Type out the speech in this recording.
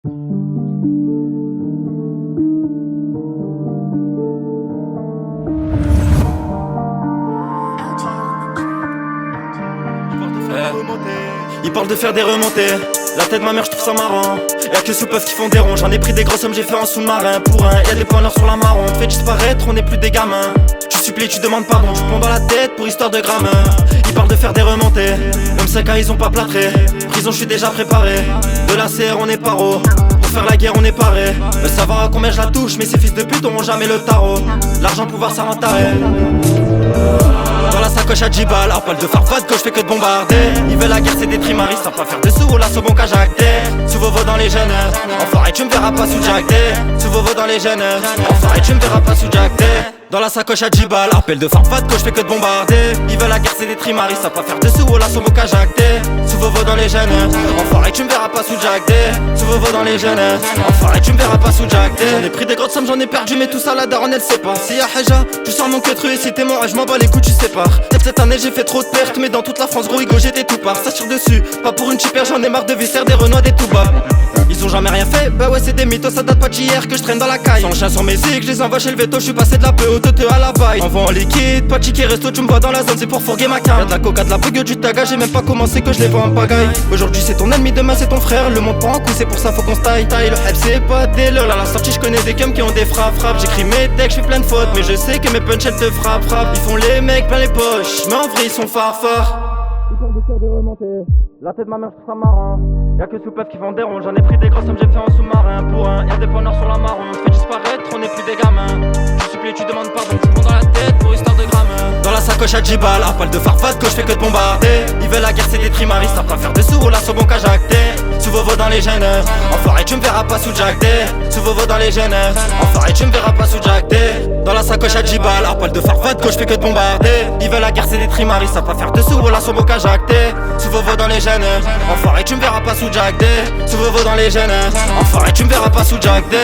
Ils parlent de faire des remontées. La tête de ma mère, je trouve ça marrant. Y'a que sous puffs qui font des ronds. J'en ai pris des grosses sommes, j'ai fait en sous-marin. Pour un, y'a des points sur la marron. Fait disparaître, on n'est plus des gamins. Tu supplies, tu demandes pardon. Tu prends dans la tête pour histoire de grammes. Ils parlent de faire des remontées. Même 5 ans, ils ont pas plâtré. Prison, je suis déjà préparé. De la CR, on est paro. Pour faire la guerre, on est paré. Me savoir à combien je la touche, mais ces fils de pute auront jamais le tarot. L'argent, pouvoir, ça rentaré. Dans la sacoche à 10 balles, à poil de farfade que je fais que de bombarder. Ils veulent la guerre, c'est des trimaris, sans pas faire de sous, là c'est bon qu'à jacter. Sous Vovo dans les jeunes, enfoiré tu me verras pas sous Jack D. Sous Vovo dans les jeunes, enfoiré tu me verras pas sous Jack D. Dans la sacoche à 10 balles, appel de farfade que je fais que de bombarder. Ils veulent la guerre, c'est des trimaris, sans pas faire de sous, là c'est bon qu'à jacter. Sous Vovo dans les jeunes, enfoiré tu me verras pas sous Jack D. Sous Vovo dans les jeunes, enfoiré tu me verras pas sous Jack D. J'en ai pris des grosses sommes, j'en ai perdu, mais tout ça la daronne elle sait pas. Si y'a Haja, tu sors mon queutru et si t'es mort, je m'en bats les coups, tu sépares. Cette année j'ai fait trop de pertes, mais dans toute la France gros Igo j'étais tout part. Ça tire dessus, pas pour une chipère, j'en ai marre de viscères, des renois, des tout bas. Ils ont jamais rien fait, bah ouais c'est des mythos, ça date pas d'hier que je traîne dans la caille. Sans le chien sur mes zigs, je les envoie chez le veto, je suis passé de la PO à la baille. Envoie en liquide, pas ticket resto, tu me vois dans la zone, c'est pour fourguer ma carte. Y'a de la coca, de la bugue, du taga, j'ai même pas commencé que je les vois en pagaille. Aujourd'hui c'est ton ennemi, demain c'est ton frère, le monde pas en coup, c'est pour ça faut qu'on se taille. Le help c'est pas des lol, à la sortie je connais des cums qui ont des frappes. J'écris mes decks, je fais plein de fautes, mais je sais que mes punch elles te frappent. Ils font les mecs plein les poches, mais en vrai ils sont farfards. Ils parlent de faire des remontées. La tête de ma mère, je trouve ça marrant. Y'a que sous puffs qui font des ronds. J'en ai pris des grosses sommes, j'ai fait en sous-marin. Pour un, y'a des points noirs sur la marron. Fait disparaître, on n'est plus des gamins. Tu supplies, tu demandes pardon. Tu prends dans la tête pour histoire de grammes. Dans la sacoche à 10 balles, à poil de farfade que je fais que de bombarder. Ils veulent la guerre, c'est des trimaris, savent pas faire de sous, là c'est bon qu'à jacter. Sous Vovo dans les jeunes, enfoiré tu me verras pas sous Jack D. Sous Vovo dans les jeunes, enfoiré tu me verras pas sous Jack D. Dans la sacoche à 10 balles, à poil de farfade que je fais que de bombarder. Ils veulent la guerre, c'est des trimaris, savent pas faire de sous, là c'est bon qu'à jacter. Sous Vovo dans les jeunes, enfoiré tu me verras pas sous Jack D. Sous Vovo dans les jeunes, enfoiré tu me verras pas sous Jack D.